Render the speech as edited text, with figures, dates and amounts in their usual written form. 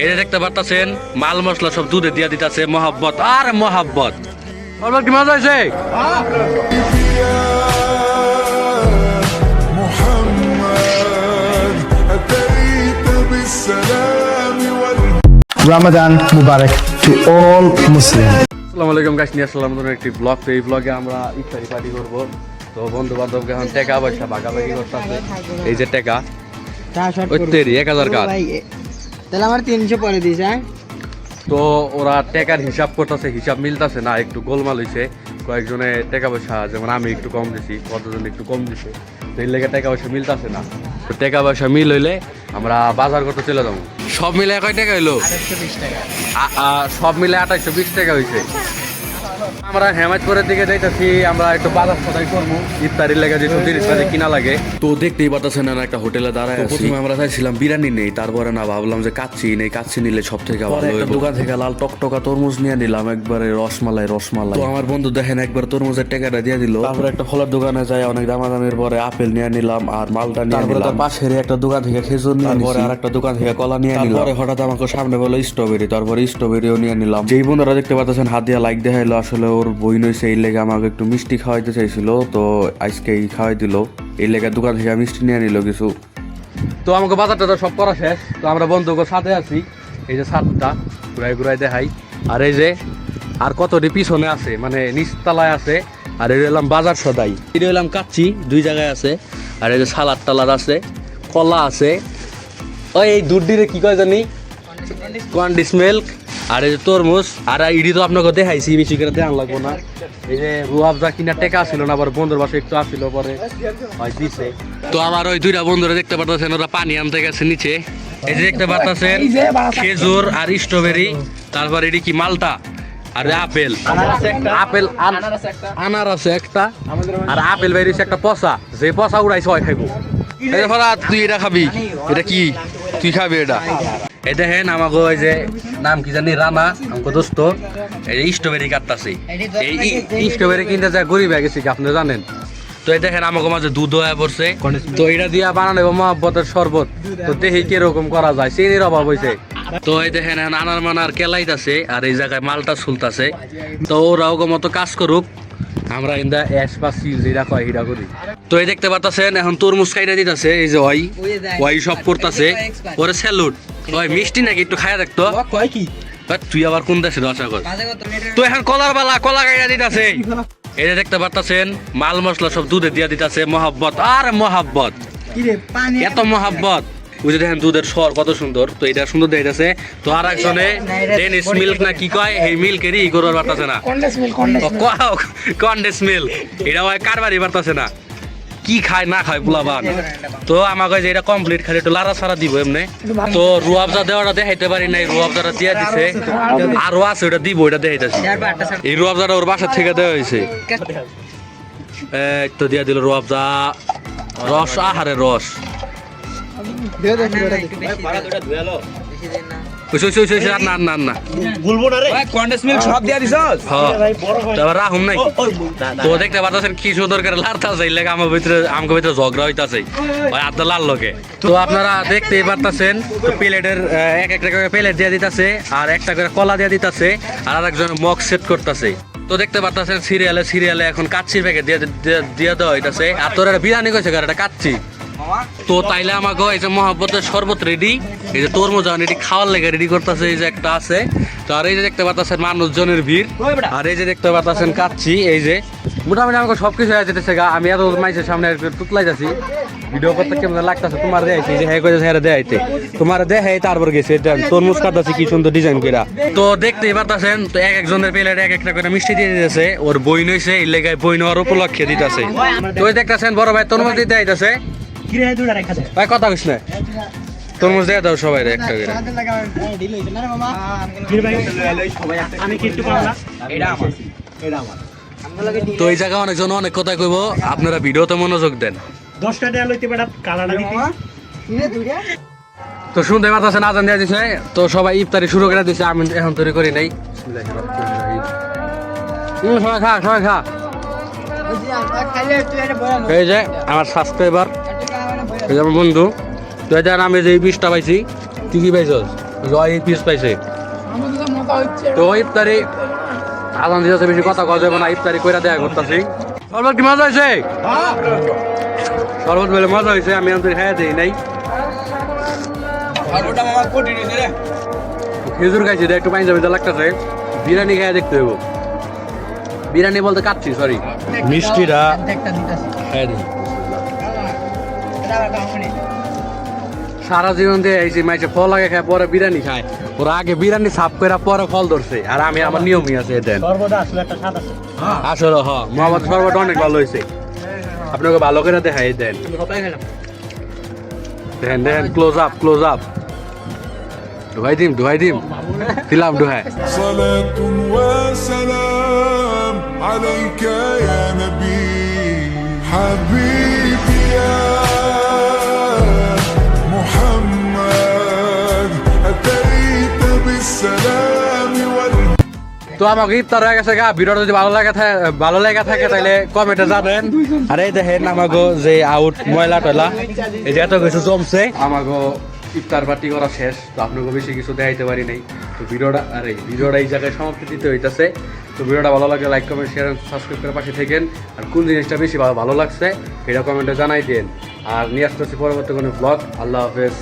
এই যে দেখতে পারতাছেন মাল মশলা সব দুধে দিয়া দিতেছে মহাব্বত আর মহাব্বত। কি মজা হয়েছে? Ramadan Mubarak to all Muslims. আসসালামু আলাইকুম গাইস, নিয়ে আসলাম নতুন একটি ব্লগ। তো এই ব্লগে আমরা ইফতারি পার্টি করব। তো বন্ধু বান্ধবকে এখন টাকা পয়সা ভাগাভাগি করতেছে। এই যে টাকা ওই তেরি 1000 কাজ, তাহলে আমার 300 পরে দিস। হ্যাঁ, তো ওরা টাকার হিসাব করতেছে, হিসাব মিলতেছে না, একটু গোলমাল হয়েছে। কয়েকজনে টাকা পয়সা, যেমন আমি একটু কম দিছি, কতজন একটু কম দিছে, তো এই লেগে টাকা পয়সা মিলতেছে না। তো টাকা পয়সা মিল হইলে আমরা বাজার করতে চলে যাবো। সব মিলে কয় টাকা হইলো? 2820 টাকা। সব মিলে 2820 টাকা হয়েছে। আমরা হেমায়তপুরের দিকে যাইতেছি, আমরা একটু বাজার সদাই করবো ইফতারির লেগে যেসব জিনিসপাতি কিনা লাগে। তো দেখতেই পাচ্ছেন না, একটা হোটেলে দাঁড়ায় আছি। প্রথমে আমরা চাইছিলাম বিরিয়ানি নেই, তারপরে না ভাবলাম যে কাচ্চি নেই, কাচ্চি নিলে সব থেকে ভালো। একটা দোকান থেকে লাল টকটকা তরমুজ নিয়ে নিলাম, একবারে রসমালাই। তো আমার বন্ধু দেখেন একবার তরমুজের টাকাটা দিয়ে দিল। তারপরে একটা ফলের দোকানে যাই, অনেক দামাদামির পরে আপেল নিয়ে নিলাম আর মালটা নিয়ে নিলাম। তার পাশের একটা দোকান থেকে খেজুর নিয়ে নিলাম, আর একটা দোকান থেকে কলা নিয়ে নিলাম। তারপরে হঠাৎ আমাকে সামনে বললো স্ট্রবেরি, তারপরে স্ট্রবেরিও নিয়ে নিলাম। যেই বন্ধুরা দেখতে পাচ্ছেন হাত দিয়ে লাইক দেখাইলো, আসলে ওর বই নইছে, এই লেগে আমাকে একটু মিষ্টি খাওয়াইতে চাইছিল, তো আজকেই খাওয়াই দিল। এই লেগে দোকান থেকে মিষ্টি নিয়ে নিল কিছু। তো আমাকে বাজারটা তো সব করা শেষ। তো আমরা বন্ধুকে সাথে আছি, এই যে ছাদটা ঘুরাই ঘুরাই দেখাই। আর এই যে আর কতটি পিছনে আছে, মানে নিচতলায় আছে। আর এই এলাম বাজার সদাই, এটা এলাম কাচ্চি, দুই জায়গায় আছে। আর এই যে সালাদ টালাদ আছে, কলা আছে, ওই এই দুধ দিয়ে কি কয় জানি কন্ডিস মিল্ক। আর এই যে তরমুজ। আর ইডি তো আপনাকে দেখাইছি, বেশি করে দেখান লাগবো না। এই যে রুয়াবজা কিনা টেকা আসছিল না, আবার বন্ধুর বাসে একটু আসছিল, পরে দিছে। তো আমার ওই দুইটা বন্ধুরা দেখতে পাচ্ছেন, ওরা পানি আনতে গেছে নিচে। এই যে দেখতে পাচ্ছেন খেজুর আর স্ট্রবেরি, তারপর এটি কি মালটা আর আপেল। আপেল আনারস একটা, আর আপেল বেরিয়েছে একটা পচা, যে পচা উড়াইছে ওই খাইবো। তুই এটা খাবি? এটা কি তুই খাবি? এটা এই দেখেন আমাকে ওই যে নাম কি জানি রানা, আমাকে দোস্ত এই স্ট্রবেরি কাটতাছে। এই স্ট্রবেরি কিনতে যা গরিব হয়ে গেছি, আপনি জানেন। তো এই দেখেন আমাকে মাঝে দুধ হয়ে পড়ছে, তো এটা দিয়া বানানো মহাব্বতের শরবত। তো দেখি কিরকম করা যায়, চিনির অভাব হয়েছে। তো এই দেখেন আনার মানার কেলাইতাছে, আর এই জায়গায় মালটা ছুলতাছে। তো ওরাও মতো কাজ করুক, আমরা ইন্দা এস বা সিল যেটা কয় হিরা করি। তো এই দেখতে পাচ্ছেন এখন তরমুজ খাইটা দিতেছে, এই যে ওই সব করতেছে। ওরে স্যালুট। ওই মিষ্টি নাকি একটু খাইয়া দেখতো। তুই আবার কোন দেশে আশা কর? তো এখন কলার বালা, কলা খাইয়া দিতেছে। এই যে দেখতে পাচ্ছেন মাল মশলা সব দুধে দিয়া দিতেছে মহাব্বত আর মহাব্বত, এত মহাব্বত। বুঝে দেখেন দুধের স্বর কত সুন্দর। তো এটা সুন্দর দেখাইতেছে। তো আর একজনে ডেনিশ মিল্ক না কি কয়, এই মিল্কেরই করবার পারতেছে না, কন্ডেন্স মিল্ক। এটা হয় কারবারই পারতেছে না, কি খায় না খায় পোলাপান। তো আমাকে যে এটা কমপ্লিট খালি একটু লাড়া ছাড়া দিব এমনি। তো রুয়াবজা দেওয়াটা দেখাইতে পারি নাই, রুয়াবজাটা দিয়ে দিছে। আরো আছে ওটা দিব, ওটা দেখাইতেছে। এই রুয়াবজাটা ওর বাসার থেকে দেওয়া হয়েছে। তো দিয়া দিল রুয়াবজা, রস, আহারে রস। তো দেখতে পাচ্ছেন কি সুন্দর করে লাড়তাছে, আমার ভিতরে ঝগড়া হইতাছে লাল লোকে। তো আপনারা দেখতেই পারতেছেন প্লেটের এক একটা করে প্লেট দিয়ে দিতেছে, আর একটা করে কলা দিয়ে দিতেছে, আর আরেকজন মগ সেট করতেছে। তো দেখতে পারতেছেন সিরিয়ালে এখন কাচ্চির প্যাকেট দিয়ে দেওয়া হইতাছে। আর তোর একটা বিরিয়ানি কইছে এটা কাচ্চি। তো তাইলে আমাকে এই যে মহাব্বতের শরবত রেডি, এই যে তরমুজ এটি খাওয়ার লেগে রেডি করতেছে, এই যে একটা আছে। তো আর এই যে দেখতে পাচ্ছেন মানুষজনের ভিড়, আর এই যে দেখতে পাচ্ছেন কাচ্চি। এই যে মোটামুটি আমাকে সবকিছু হয়ে যেতেছে। আমি এত মাইসের সামনে তুতলাই যাচ্ছি, ভিডিও করতে কেমন লাগতেছে। তোমার দেখাইছি যে হ্যাঁ কইছে হ্যাঁ দেখাইতে, তোমার দেখাই তারপর গেছে তরমুজ কাটতেছি কি সুন্দর ডিজাইন করা। তো দেখতেই পারতেছেন, তো এক একজনের প্লেট এক একটা করে মিষ্টি দিয়ে দিতেছে। ওর বই নইছে, এই লেগায় বই নেওয়ার উপলক্ষে দিতেছে। তো দেখতেছেন বড় ভাই তরমুজ দিতে আইতাছে। ভাই কথা কইস না, তরমুজ দিয়ে দাও সবাই একটা করে। তো এই জায়গায় অনেকজন অনেক কথা কইব, আপনারা ভিডিওতে মনোযোগ দেন। তো শুনতে পাচ্ছেন আজান দিয়ে দিছে, তো সবাই ইফতারি শুরু করে দিছে। আমি এখন তৈরি করি নাই। সবাই খা, সবাই খা। এই যে আমার সাবস্ক্রাইবার, এই যে আমার বন্ধু। তো এটা আমি যে 20টা পাইছি, তুই কি পাইছ? জয় পিস পাইছে তো ইফতারি আজান দিতেছে বেশি কথা কওয়া যাবে না ইফতারি কইরা দেয়া করতেছি শরবত কি মজা হয়েছে শরবত বলে মজা হয়েছে আমি আমাদের খাইয়া দিই নাই খেজুর খাইছি একটু পানি যাবে লাগতেছে বিরিয়ানি খাইয়া দেখতে হইব বিরিয়ানি বলতে কাচ্ছি সরি মিষ্টিটা খাইয়া দিই সারা জীবন দিয়ে আইছি মাইছে ফল আগে খায় পরে বিরিয়ানি খায় ওরা আগে বিরিয়ানি সাফ করে পরে ফল ধরছে আর আমি আমার নিয়মই আছে দেন আসলে মোহাম্মদ সর্বত অনেক ভালো হয়েছে আপনাকে ভালো করে দেখাই দেন দেখেন দেখেন ক্লোজ আপ ঢুকাই দিম দিলাম ঢুকাই صلاة وسلام عليك يا نبي حبيبي يا محمد أتيت بالسلام তো আমাকে ইফতার হয়ে গেছে গা ভিডিওটা যদি ভালো লাগা থাকে তাহলে কমেন্টে জানেন আর এই দেখেন আমাকে যে আউট ময়লা টয়লা এই যে এত কিছু জমছে আমাকে ইফতার পার্টি করা শেষ তো আপনাকে বেশি কিছু দেখাইতে পারি নাই তো ভিডিওটা এই জায়গায় সমাপ্তি দিতে হইতাছে তো ভিডিওটা ভালো লাগলে লাইক কমেন্ট শেয়ার সাবস্ক্রাইব করে পাশে থাকেন আর কোন জিনিসটা বেশি ভালো লাগছে এটা কমেন্টে জানাই দেন আর নিয়ে আসতেছি পরবর্তী কোনো ব্লগ আল্লাহ হাফেজ